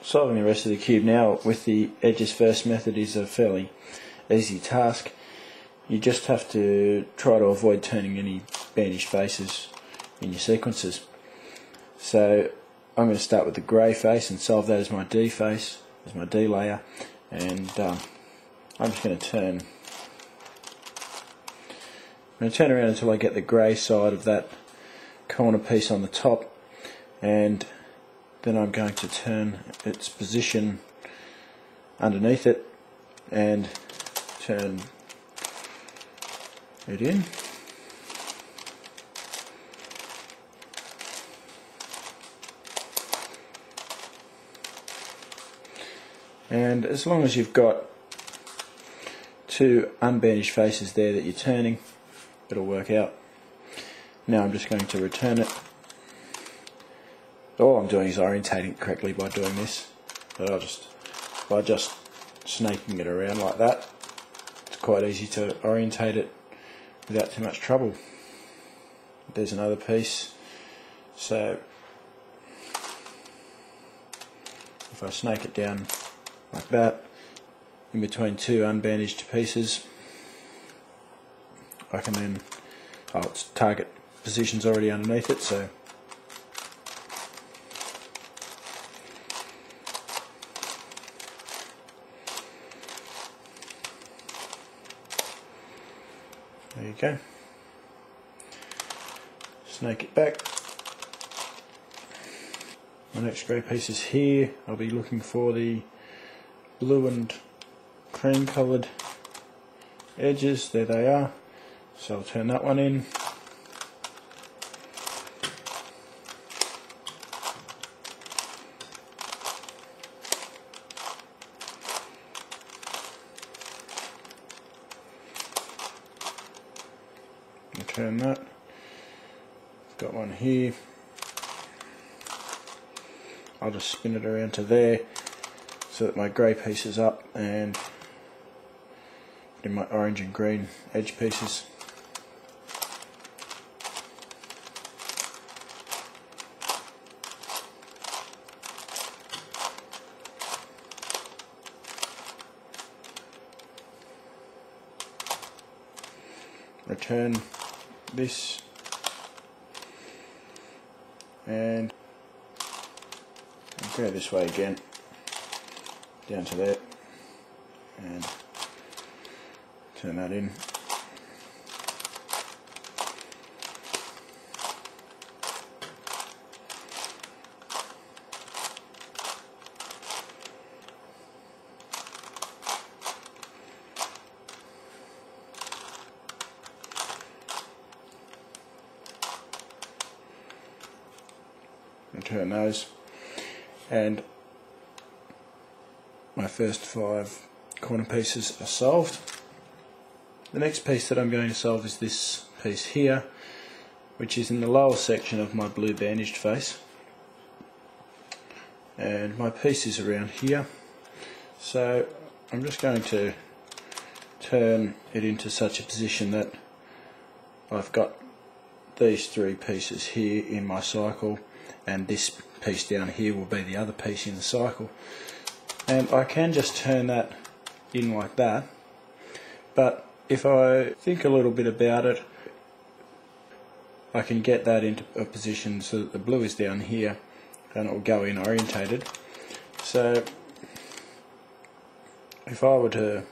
solving the rest of the cube now with the edges first method is a fairly easy task. You just have to try to avoid turning any bandaged faces in your sequences. So I'm going to start with the grey face and solve that as my D face, as my D layer, and I'm just going to turn around until I get the grey side of that corner piece on the top, and then I'm going to turn its position underneath it and turn it in. And as long as you've got two unbandaged faces there that you're turning, it'll work out. Now I'm just going to return it. All I'm doing is orientating it correctly by doing this, but by just snaking it around like that, it's quite easy to orientate it without too much trouble. There's another piece, so if I snake it down like that in between two unbandaged pieces, I can then, its target position's already underneath it, so there you go. Snake it back. My next grey piece is here. I'll be looking for the blue and cream coloured edges. There they are. So I'll turn that one in. Turn that. Got one here. I'll just spin it around to there so that my grey piece is up and in my orange and green edge pieces. Return this and go this way again down to there and turn that in. Turn those, and my first 5 corner pieces are solved. The next piece that I'm going to solve is this piece here, which is in the lower section of my blue bandaged face, and my piece is around here, so I'm just going to turn it into such a position that I've got these 3 pieces here in my cycle, and this piece down here will be the other piece in the cycle. And I can just turn that in like that, but if I think a little bit about it, I can get that into a position so that the blue is down here and it will go in orientated. So if I were to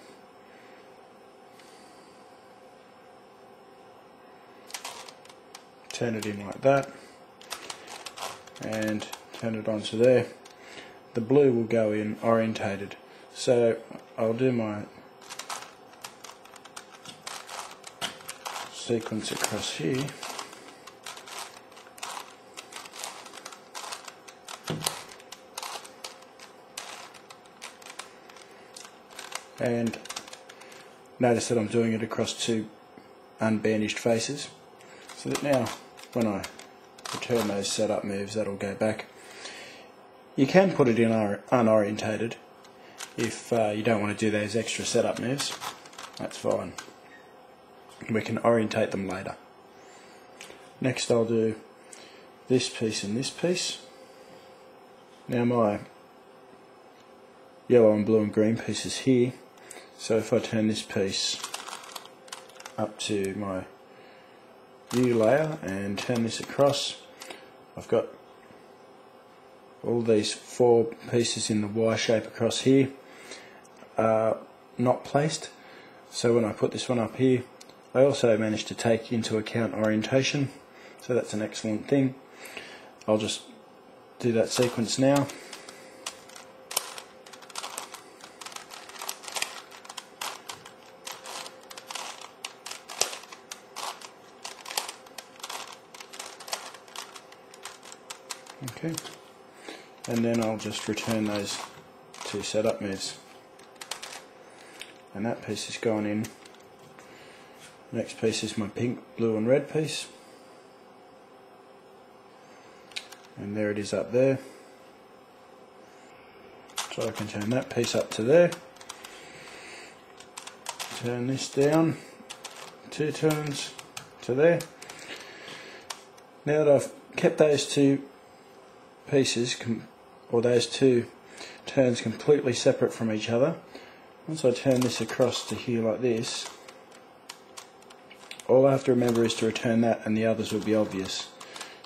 turn it in like that and turn it onto there, the blue will go in orientated. So I'll do my sequence across here, and notice that I'm doing it across 2 unbandaged faces, so that now when I return those setup moves, that'll go back. You can put it in unorientated if you don't want to do those extra setup moves. That's fine. We can orientate them later. Next I'll do this piece and this piece. Now my yellow and blue and green pieces here. So if I turn this piece up to my view layer and turn this across, I've got all these 4 pieces in the Y shape across here are not placed. So when I put this one up here, I also managed to take into account orientation, so that's an excellent thing. I'll just do that sequence now. Okay, and then I'll just return those 2 setup moves, and that piece is going in. Next piece is my pink, blue and red piece, and there it is up there. So I can turn that piece up to there, turn this down 2 turns to there. Now that I've kept those 2 pieces, or those 2 turns, completely separate from each other, once I turn this across to here like this, all I have to remember is to return that and the others will be obvious.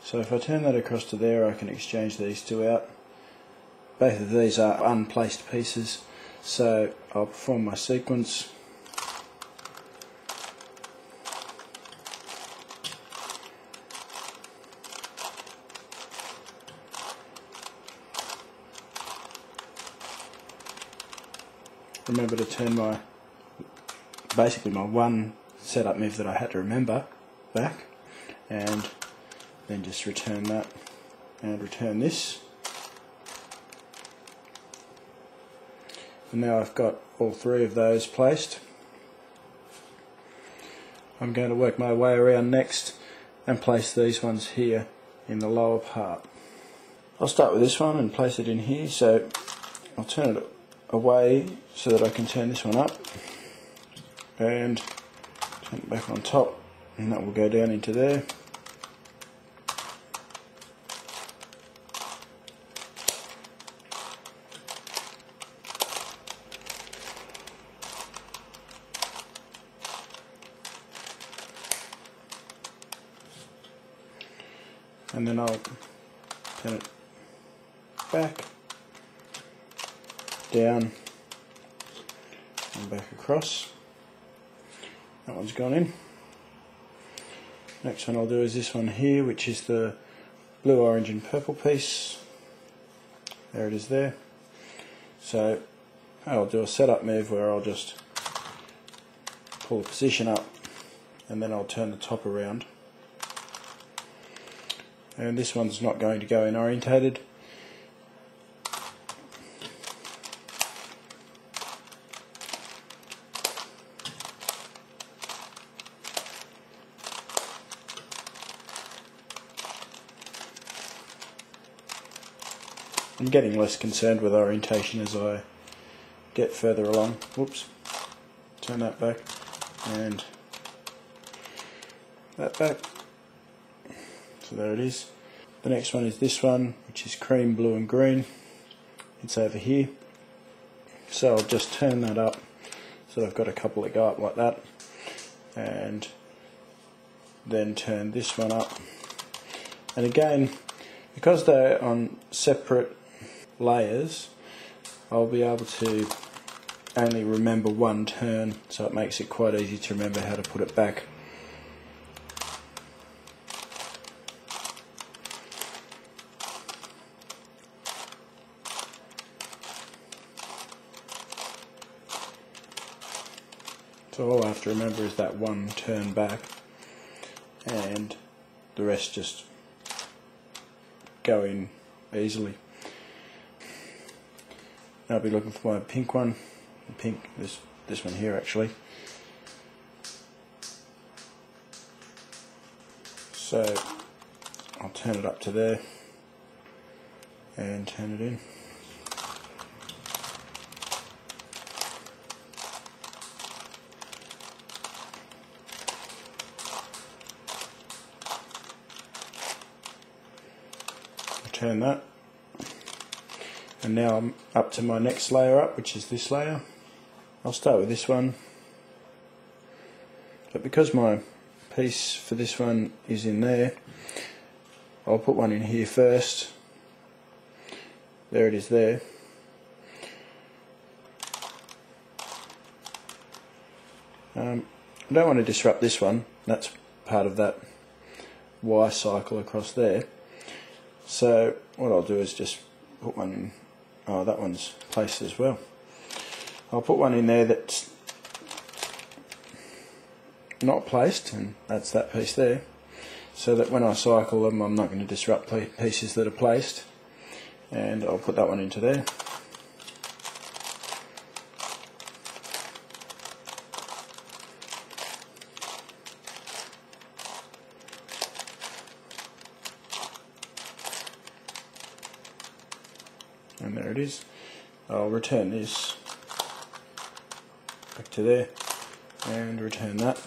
So if I turn that across to there, I can exchange these 2 out. Both of these are unplaced pieces, so I'll perform my sequence. Remember to turn basically my one setup move that I had to remember back, and then just return that and return this. And now I've got all 3 of those placed. I'm going to work my way around next and place these ones here in the lower part. I'll start with this one and place it in here, so I'll turn it away so that I can turn this one up and turn it back on top, and that will go down into there. And then I'll turn it back, down and back across. That one's gone in. Next one I'll do is this one here, which is the blue, orange and purple piece. There it is there. So I'll do a setup move where I'll just pull the position up and then I'll turn the top around. And this one's not going to go in orientated. I'm getting less concerned with orientation as I get further along. Whoops. Turn that back and that back. So there it is. The next one is this one, which is cream, blue and green. It's over here. So I'll just turn that up so that I've got a couple that go up like that, and then turn this one up. And again, because they're on separate layers, I'll be able to only remember one turn, so it makes it quite easy to remember how to put it back. So all I have to remember is that one turn back, and the rest just go in easily. I'll be looking for my pink one. Pink, this one here actually. So I'll turn it up to there and turn it in. Turn that, And now I'm up to my next layer up, which is this layer. I'll start with this one, but because my piece for this one is in there, I'll put one in here first. There it is there. I don't want to disrupt this one, that's part of that Y cycle across there. So what I'll do is just put one in. Oh, that one's placed as well. I'll put one in there that's not placed, and that's that piece there, so that when I cycle them I'm not going to disrupt pieces that are placed. And I'll put that one into there. And there it is. I'll return this back to there and return that.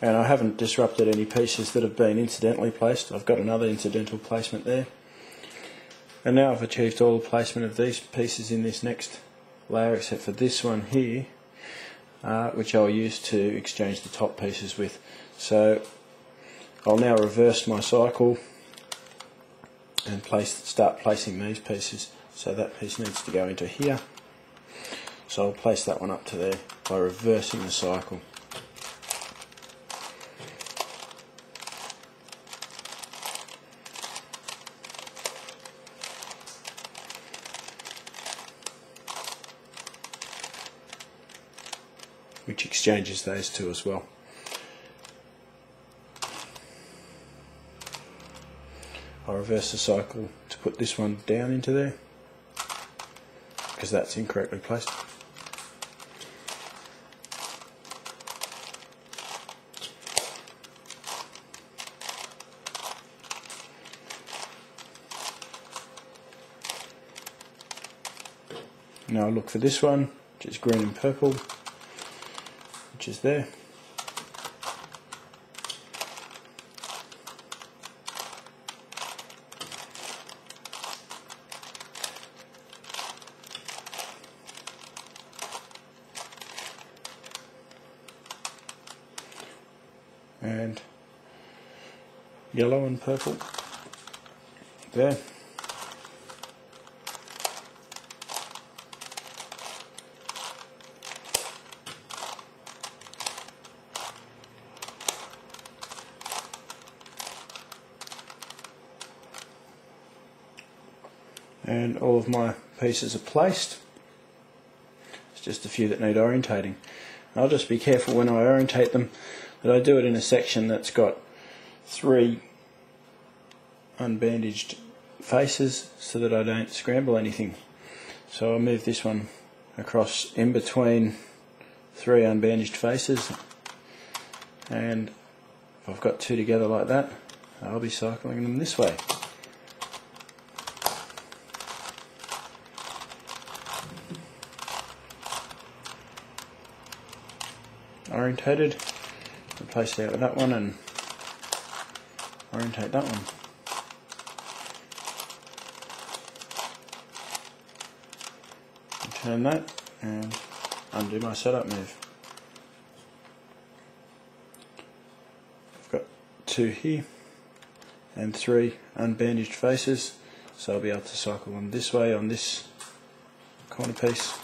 And I haven't disrupted any pieces that have been incidentally placed. I've got another incidental placement there. And now I've achieved all the placement of these pieces in this next layer, except for this one here, which I'll use to exchange the top pieces with. So I'll now reverse my cycle and start placing these pieces. So that piece needs to go into here. So I'll place that one up to there by reversing the cycle. Which exchanges those two as well. I'll reverse the cycle to put this one down into there, because that's incorrectly placed. Now I'll look for this one, which is green and purple, which is there. And yellow and purple there. And all of my pieces are placed. It's just a few that need orientating. I'll just be careful when I orientate them that I do it in a section that's got 3 unbandaged faces so that I don't scramble anything. So I'll move this one across in between 3 unbandaged faces, and if I've got 2 together like that, I'll be cycling them this way. Orientated, replace it out with that one and orientate that one. Turn that and undo my setup move. I've got 2 here and 3 unbandaged faces, so I'll be able to cycle them this way on this corner piece.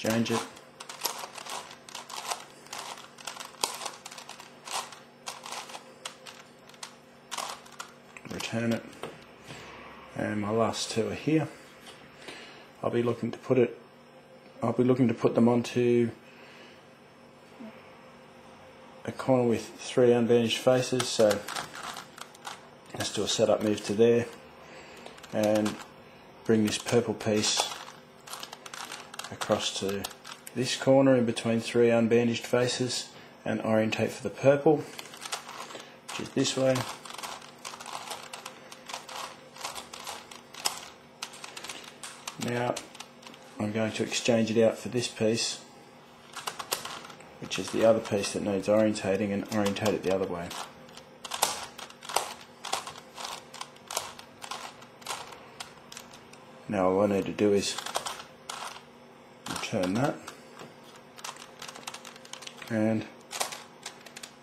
Exchange it. Return it. And my last 2 are here. I'll be looking to put them onto a corner with 3 unbandaged faces, so let's do a setup move to there and bring this purple piece across to this corner in between 3 unbandaged faces and orientate for the purple, which is this way. Now I'm going to exchange it out for this piece which is the other piece that needs orientating, and orientate it the other way. Now all I need to do is return that, and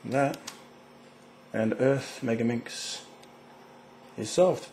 that, and Earth Megaminx is solved.